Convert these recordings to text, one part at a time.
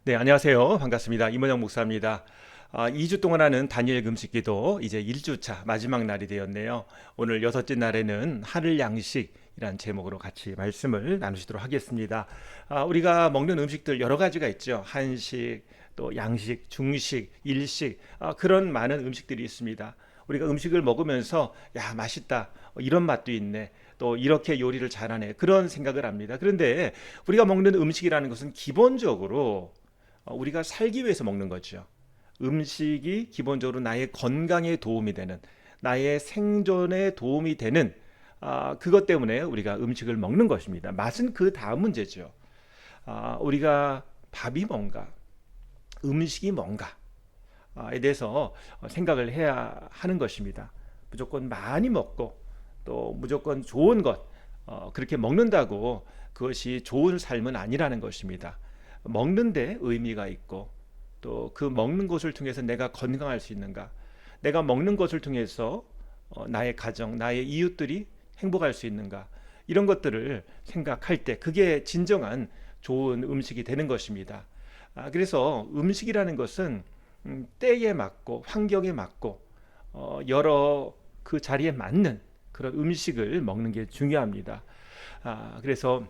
네, 안녕하세요. 반갑습니다. 임원영 목사입니다. 2주 동안 하는 다니엘 금식기도 이제 1주차 마지막 날이 되었네요. 오늘 여섯째 날에는 하늘 양식이란 제목으로 같이 말씀을 나누시도록 하겠습니다. 우리가 먹는 음식들 여러 가지가 있죠. 한식, 또 양식, 중식, 일식, 그런 많은 음식들이 있습니다. 우리가 음식을 먹으면서 야, 맛있다. 이런 맛도 있네. 또 이렇게 요리를 잘하네. 그런 생각을 합니다. 그런데 우리가 먹는 음식이라는 것은 기본적으로 우리가 살기 위해서 먹는 거죠. 음식이 기본적으로 나의 건강에 도움이 되는, 나의 생존에 도움이 되는 그것 때문에 우리가 음식을 먹는 것입니다. 맛은 그 다음 문제죠. 우리가 밥이 뭔가, 음식이 뭔가에 대해서 생각을 해야 하는 것입니다. 무조건 많이 먹고 또 무조건 좋은 것 그렇게 먹는다고 그것이 좋은 삶은 아니라는 것입니다. 먹는데 의미가 있고 또 그 먹는 것을 통해서 내가 건강할 수 있는가, 내가 먹는 것을 통해서 나의 가정, 나의 이웃들이 행복할 수 있는가, 이런 것들을 생각할 때 그게 진정한 좋은 음식이 되는 것입니다. 그래서 음식이라는 것은 때에 맞고 환경에 맞고 여러 그 자리에 맞는 그런 음식을 먹는 게 중요합니다. 그래서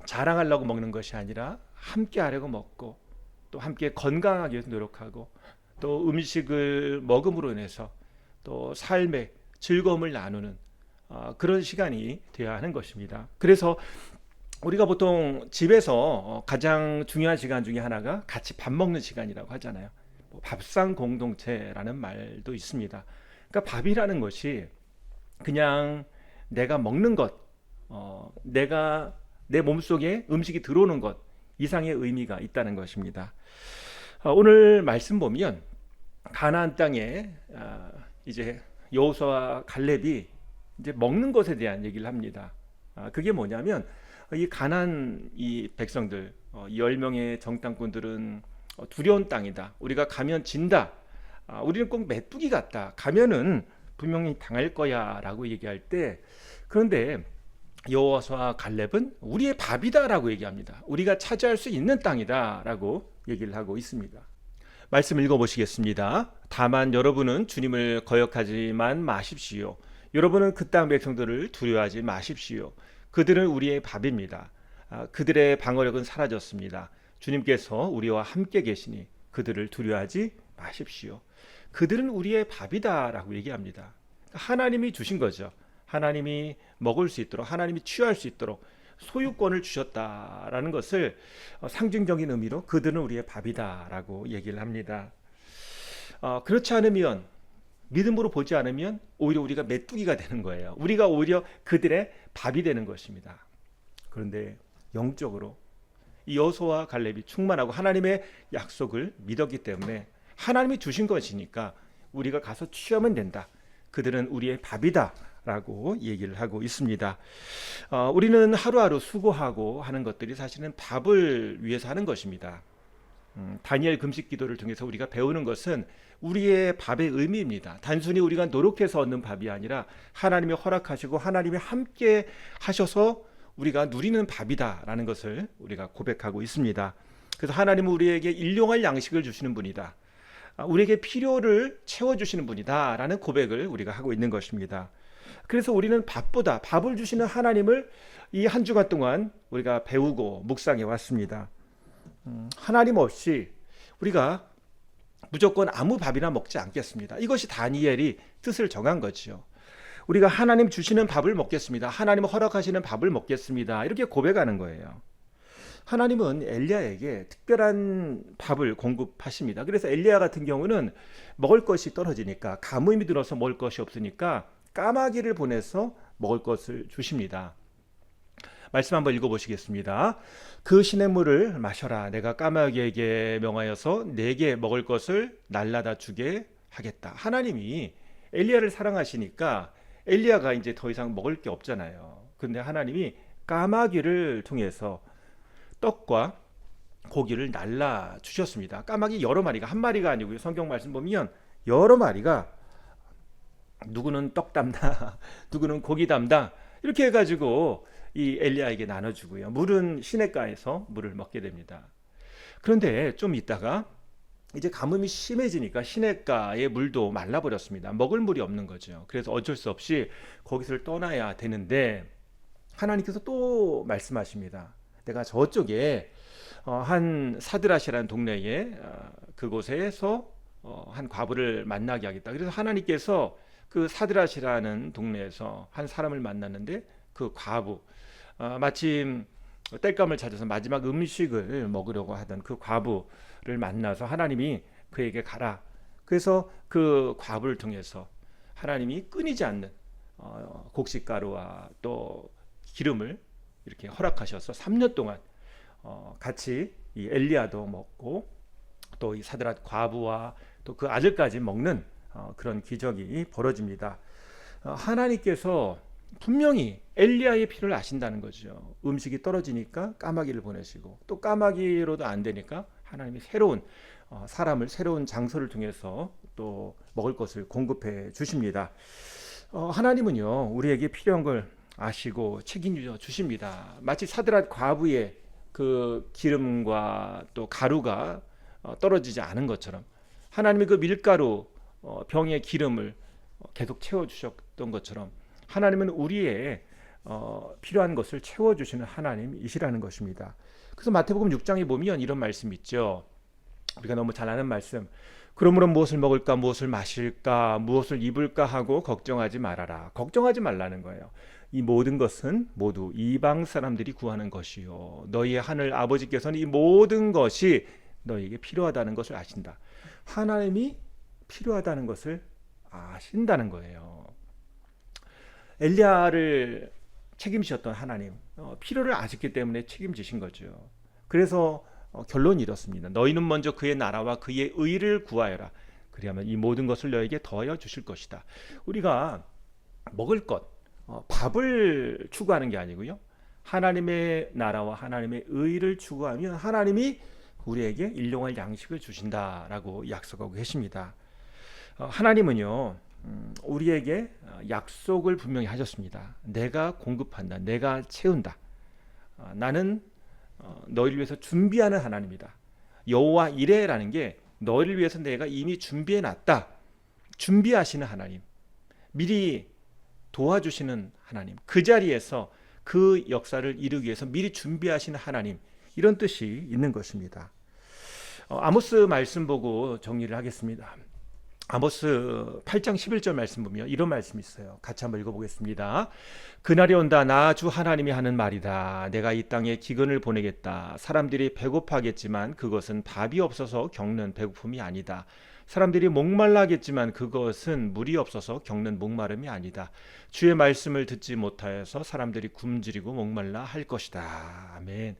자랑하려고 먹는 것이 아니라 함께 하려고 먹고 또 함께 건강하기 위해서 노력하고 또 음식을 먹음으로 인해서 또 삶의 즐거움을 나누는 그런 시간이 되어야 하는 것입니다. 그래서 우리가 보통 집에서 가장 중요한 시간 중에 하나가 같이 밥 먹는 시간이라고 하잖아요. 밥상 공동체라는 말도 있습니다. 그러니까 밥이라는 것이 그냥 내가 먹는 것, 내가 내 몸속에 음식이 들어오는 것 이상의 의미가 있다는 것입니다. 오늘 말씀 보면 가나안 땅에 이제 여호수아와 갈렙이 이제 먹는 것에 대한 얘기를 합니다. 그게 뭐냐면 이 가나안 이 백성들 10명의 정탐꾼들은 두려운 땅이다. 우리가 가면 진다. 우리는 꼭 메뚜기 같다. 가면은 분명히 당할 거야라고 얘기할 때 그런데 여호와와 갈렙은 우리의 밥이다라고 얘기합니다. 우리가 차지할 수 있는 땅이다라고 얘기를 하고 있습니다. 말씀 읽어보시겠습니다. 다만 여러분은 주님을 거역하지만 마십시오. 여러분은 그 땅 백성들을 두려워하지 마십시오. 그들은 우리의 밥입니다. 그들의 방어력은 사라졌습니다. 주님께서 우리와 함께 계시니 그들을 두려워하지 마십시오. 그들은 우리의 밥이다라고 얘기합니다. 하나님이 주신 거죠. 하나님이 먹을 수 있도록, 하나님이 취할 수 있도록 소유권을 주셨다라는 것을 상징적인 의미로 그들은 우리의 밥이다라고 얘기를 합니다. 그렇지 않으면, 믿음으로 보지 않으면 오히려 우리가 메뚜기가 되는 거예요. 우리가 오히려 그들의 밥이 되는 것입니다. 그런데 영적으로 이 여호수아와 갈렙이 충만하고 하나님의 약속을 믿었기 때문에 하나님이 주신 것이니까 우리가 가서 취하면 된다. 그들은 우리의 밥이다 라고 얘기를 하고 있습니다. 우리는 하루하루 수고하고 하는 것들이 사실은 밥을 위해서 하는 것입니다. 다니엘 금식 기도를 통해서 우리가 배우는 것은 우리의 밥의 의미입니다. 단순히 우리가 노력해서 얻는 밥이 아니라 하나님이 허락하시고 하나님이 함께 하셔서 우리가 누리는 밥이다라는 것을 우리가 고백하고 있습니다. 그래서 하나님은 우리에게 일용할 양식을 주시는 분이다. 우리에게 필요를 채워주시는 분이다 라는 고백을 우리가 하고 있는 것입니다. 그래서 우리는 밥을 주시는 하나님을 이 한 주간 동안 우리가 배우고 묵상해 왔습니다. 하나님 없이 우리가 무조건 아무 밥이나 먹지 않겠습니다. 이것이 다니엘이 뜻을 정한 거죠. 우리가 하나님 주시는 밥을 먹겠습니다. 하나님 허락하시는 밥을 먹겠습니다. 이렇게 고백하는 거예요. 하나님은 엘리야에게 특별한 밥을 공급하십니다. 그래서 엘리야 같은 경우는 먹을 것이 떨어지니까 가뭄이 들어서 먹을 것이 없으니까 까마귀를 보내서 먹을 것을 주십니다. 말씀 한번 읽어보시겠습니다. 그 시냇물을 마셔라. 내가 까마귀에게 명하여서 내게 먹을 것을 날라다 주게 하겠다. 하나님이 엘리야를 사랑하시니까 엘리야가 이제 더 이상 먹을 게 없잖아요. 그런데 하나님이 까마귀를 통해서 떡과 고기를 날라 주셨습니다. 까마귀 여러 마리가, 한 마리가 아니고요. 성경 말씀 보면 여러 마리가 누구는 떡 담다, 누구는 고기 담다 이렇게 해가지고 이 엘리야에게 나눠주고요. 물은 시냇가에서 물을 먹게 됩니다. 그런데 좀 있다가 이제 가뭄이 심해지니까 시냇가의 물도 말라버렸습니다. 먹을 물이 없는 거죠. 그래서 어쩔 수 없이 거기서 떠나야 되는데 하나님께서 또 말씀하십니다. 내가 저쪽에 한 사드라시라는 동네에 그곳에서 한 과부를 만나게 하겠다. 그래서 하나님께서 그 사드라시라는 동네에서 한 사람을 만났는데 그 과부, 마침 땔감을 찾아서 마지막 음식을 먹으려고 하던 그 과부를 만나서 하나님이 그에게 가라. 그래서 그 과부를 통해서 하나님이 끊이지 않는 곡식가루와 또 기름을 이렇게 허락하셔서 3년 동안 같이 이 엘리야도 먹고 또 이 사드라 과부와 또 그 아들까지 먹는 그런 기적이 벌어집니다. 하나님께서 분명히 엘리야의 필요를 아신다는 거죠. 음식이 떨어지니까 까마귀를 보내시고 또 까마귀로도 안 되니까 하나님이 새로운 사람을 새로운 장소를 통해서 또 먹을 것을 공급해 주십니다. 하나님은요 우리에게 필요한 걸 아시고 책임져 주십니다. 마치 사드랏 과부의 그 기름과 또 가루가 떨어지지 않은 것처럼 하나님이 그 밀가루 병의 기름을 계속 채워 주셨던 것처럼 하나님은 우리의 필요한 것을 채워 주시는 하나님이시라는 것입니다. 그래서 마태복음 6장에 보면 이런 말씀이 있죠. 우리가 너무 잘 아는 말씀. 그러므로 무엇을 먹을까 무엇을 마실까 무엇을 입을까 하고 걱정하지 말아라. 걱정하지 말라는 거예요. 이 모든 것은 모두 이방 사람들이 구하는 것이요 너희의 하늘 아버지께서는 이 모든 것이 너희에게 필요하다는 것을 아신다. 하나님이 필요하다는 것을 아신다는 거예요. 엘리야를 책임지셨던 하나님, 필요를 아셨기 때문에 책임지신 거죠. 그래서 결론이 이렇습니다. 너희는 먼저 그의 나라와 그의 의를 구하여라. 그리하면 이 모든 것을 너에게 더하여 주실 것이다. 우리가 먹을 것, 밥을 추구하는 게 아니고요. 하나님의 나라와 하나님의 의를 추구하면 하나님이 우리에게 일용할 양식을 주신다라고 약속하고 계십니다. 하나님은요 우리에게 약속을 분명히 하셨습니다. 내가 공급한다. 내가 채운다. 나는 너희를 위해서 준비하는 하나님이다. 여호와 이레라는 게 너희를 위해서 내가 이미 준비해 놨다. 준비하시는 하나님. 미리 도와주시는 하나님. 그 자리에서 그 역사를 이루기 위해서 미리 준비하시는 하나님. 이런 뜻이 있는 것입니다. 아모스 말씀 보고 정리를 하겠습니다. 아모스 8장 11절 말씀 보면 이런 말씀이 있어요. 같이 한번 읽어보겠습니다. 그날이 온다. 나 주 하나님이 하는 말이다. 내가 이 땅에 기근을 보내겠다. 사람들이 배고파하겠지만 그것은 밥이 없어서 겪는 배고픔이 아니다. 사람들이 목말라하겠지만 그것은 물이 없어서 겪는 목마름이 아니다. 주의 말씀을 듣지 못하여서 사람들이 굶주리고 목말라 할 것이다. 아멘.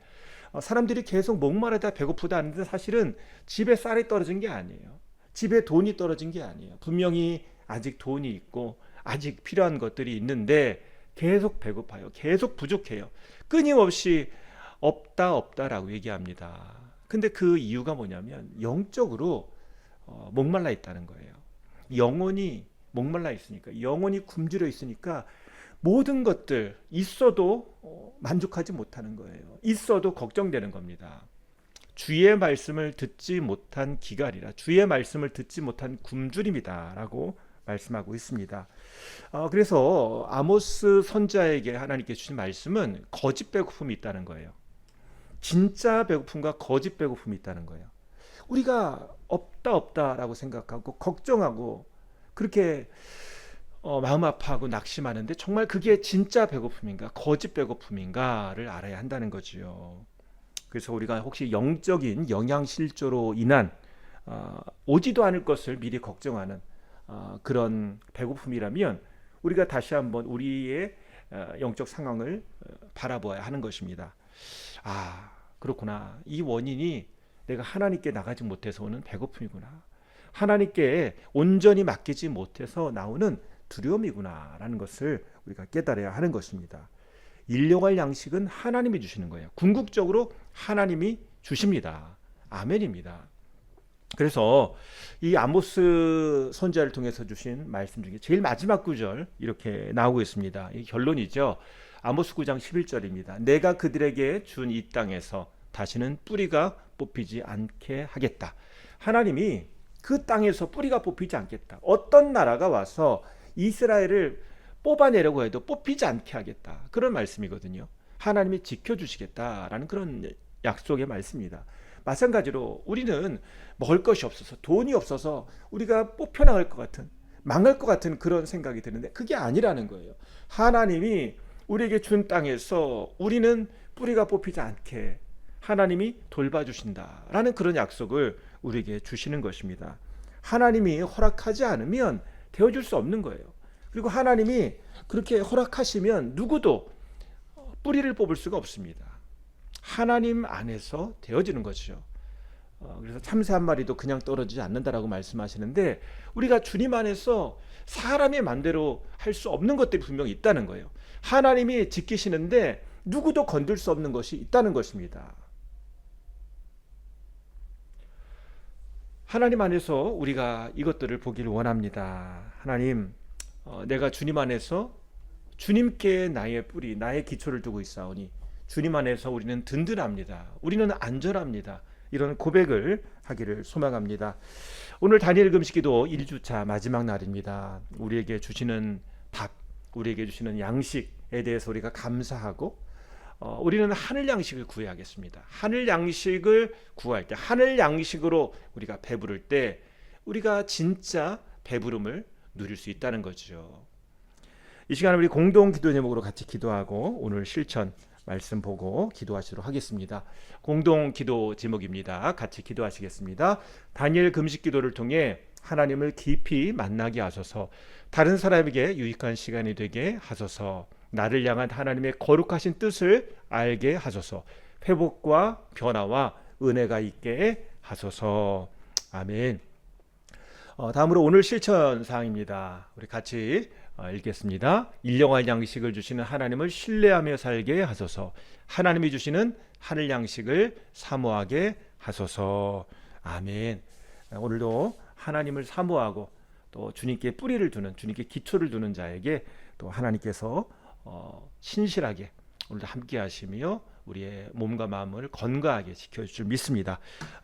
사람들이 계속 목마르다 배고프다 하는데 사실은 집에 쌀이 떨어진 게 아니에요. 집에 돈이 떨어진 게 아니에요. 분명히 아직 돈이 있고 아직 필요한 것들이 있는데 계속 배고파요. 계속 부족해요. 끊임없이 없다라고 얘기합니다. 근데 그 이유가 뭐냐면 영적으로 목말라 있다는 거예요. 영혼이 목말라 있으니까, 영혼이 굶주려 있으니까 모든 것들 있어도 만족하지 못하는 거예요. 있어도 걱정되는 겁니다. 주의 말씀을 듣지 못한 기갈이라, 주의 말씀을 듣지 못한 굶주림이다 라고 말씀하고 있습니다. 그래서 아모스 선지자에게 하나님께 주신 말씀은 거짓 배고픔이 있다는 거예요. 진짜 배고픔과 거짓 배고픔이 있다는 거예요. 우리가 없다라고 생각하고 걱정하고 그렇게 마음 아파하고 낙심하는데 정말 그게 진짜 배고픔인가 거짓 배고픔인가를 알아야 한다는 거지요. 그래서 우리가 혹시 영적인 영양실조로 인한 오지도 않을 것을 미리 걱정하는 그런 배고픔이라면 우리가 다시 한번 우리의 영적 상황을 바라보아야 하는 것입니다. 그렇구나. 이 원인이 내가 하나님께 나가지 못해서 오는 배고픔이구나. 하나님께 온전히 맡기지 못해서 나오는 두려움이구나 라는 것을 우리가 깨달아야 하는 것입니다. 일용할 양식은 하나님이 주시는 거예요. 궁극적으로 하나님이 주십니다. 아멘입니다. 그래서 이 아모스 선지자를 통해서 주신 말씀 중에 제일 마지막 구절 이렇게 나오고 있습니다. 이 결론이죠. 아모스 9장 11절입니다. 내가 그들에게 준 이 땅에서 다시는 뿌리가 뽑히지 않게 하겠다. 하나님이 그 땅에서 뿌리가 뽑히지 않겠다. 어떤 나라가 와서 이스라엘을 뽑아내려고 해도 뽑히지 않게 하겠다. 그런 말씀이거든요. 하나님이 지켜주시겠다라는 그런 약속의 말씀입니다. 마찬가지로 우리는 먹을 것이 없어서, 돈이 없어서 우리가 뽑혀나갈 것 같은, 망할 것 같은 그런 생각이 드는데 그게 아니라는 거예요. 하나님이 우리에게 준 땅에서 우리는 뿌리가 뽑히지 않게 하나님이 돌봐주신다라는 그런 약속을 우리에게 주시는 것입니다. 하나님이 허락하지 않으면 되어줄 수 없는 거예요. 그리고 하나님이 그렇게 허락하시면 누구도 뿌리를 뽑을 수가 없습니다. 하나님 안에서 되어지는 것이죠. 그래서 참새 한 마리도 그냥 떨어지지 않는다라고 말씀하시는데 우리가 주님 안에서 사람의 맘대로 할 수 없는 것들이 분명히 있다는 거예요. 하나님이 지키시는데 누구도 건들 수 없는 것이 있다는 것입니다. 하나님 안에서 우리가 이것들을 보기를 원합니다. 하나님, 내가 주님 안에서 주님께 나의 뿌리, 나의 기초를 두고 있사오니 주님 안에서 우리는 든든합니다. 우리는 안전합니다. 이런 고백을 하기를 소망합니다. 오늘 다니엘 금식기도 1주차 마지막 날입니다. 우리에게 주시는 밥, 우리에게 주시는 양식에 대해서 우리가 감사하고 우리는 하늘 양식을 구해야겠습니다. 하늘 양식을 구할 때, 하늘 양식으로 우리가 배부를 때 우리가 진짜 배부름을 누릴 수 있다는 거죠. 이 시간 우리 공동 기도 제목으로 같이 기도하고 오늘 실천 말씀 보고 기도하시도록 하겠습니다. 공동 기도 제목입니다. 같이 기도하시겠습니다. 다니엘 금식 기도를 통해 하나님을 깊이 만나게 하소서. 다른 사람에게 유익한 시간이 되게 하소서. 나를 향한 하나님의 거룩하신 뜻을 알게 하소서. 회복과 변화와 은혜가 있게 하소서. 아멘. 다음으로 오늘 실천 사항입니다. 우리 같이 읽겠습니다. 일용할 양식을 주시는 하나님을 신뢰하며 살게 하소서. 하나님이 주시는 하늘 양식을 사모하게 하소서. 아멘. 오늘도 하나님을 사모하고 또 주님께 뿌리를 두는, 주님께 기초를 두는 자에게 또 하나님께서 신실하게 오늘도 함께 하시며 우리의 몸과 마음을 건강하게 지켜줄 줄 믿습니다.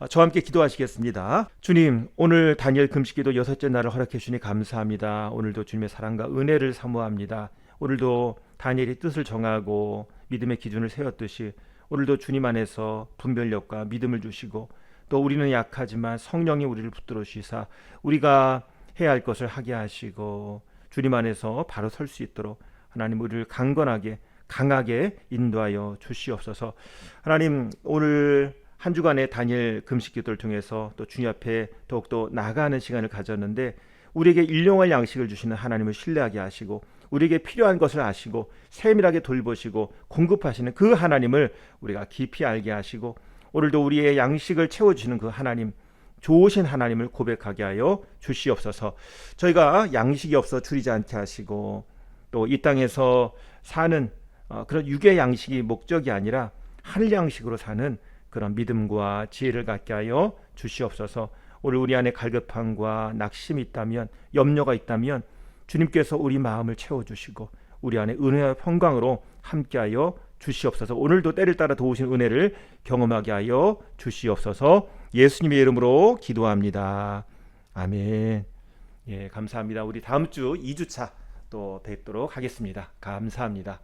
저와 함께 기도하시겠습니다. 주님, 오늘 다니엘 금식기도 6째 날을 허락해 주시니 감사합니다. 오늘도 주님의 사랑과 은혜를 사모합니다. 오늘도 다니엘이 뜻을 정하고 믿음의 기준을 세웠듯이 오늘도 주님 안에서 분별력과 믿음을 주시고 또 우리는 약하지만 성령이 우리를 붙들어 주시사 우리가 해야 할 것을 하게 하시고 주님 안에서 바로 설 수 있도록 하나님 우리를 강하게 인도하여 주시옵소서. 하나님, 오늘 한 주간의 다니엘 금식 기도를 통해서 또 주님 앞에 더욱더 나아가는 시간을 가졌는데 우리에게 일용할 양식을 주시는 하나님을 신뢰하게 하시고 우리에게 필요한 것을 아시고 세밀하게 돌보시고 공급하시는 그 하나님을 우리가 깊이 알게 하시고 오늘도 우리의 양식을 채워주시는 그 하나님, 좋으신 하나님을 고백하게 하여 주시옵소서. 저희가 양식이 없어 줄이지 않게 하시고 또 이 땅에서 사는 그런 육의 양식이 목적이 아니라 하늘 양식으로 사는 그런 믿음과 지혜를 갖게 하여 주시옵소서. 오늘 우리 안에 갈급함과 낙심이 있다면, 염려가 있다면 주님께서 우리 마음을 채워주시고 우리 안에 은혜와 평강으로 함께하여 주시옵소서. 오늘도 때를 따라 도우신 은혜를 경험하게 하여 주시옵소서. 예수님의 이름으로 기도합니다. 아멘. 예, 감사합니다. 우리 다음 주 2주차 또 뵙도록 하겠습니다. 감사합니다.